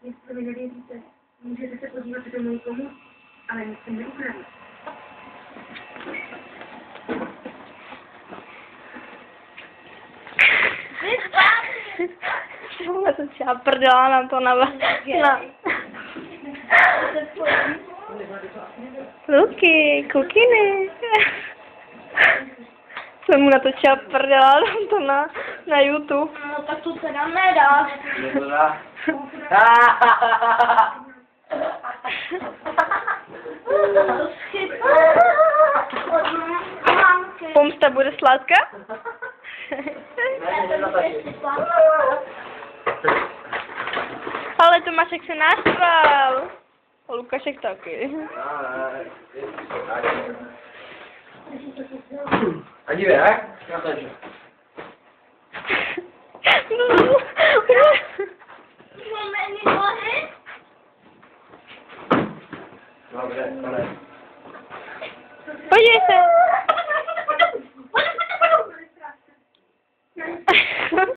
Jestli mi nevěříte, můžete se podívat do můj komu, ale nic jsem neukradl. Jsem třeba prdela nám to na... Luky, kukiny. Jsem mu natočila prdela, dám to na YouTube. No tak to teda nedáš. Pomsta bude sladká? Ale Tomášek se naštval. A Lukášek taky. A dívej, jak? Já to jdu. Dobre, konec. Podívej se.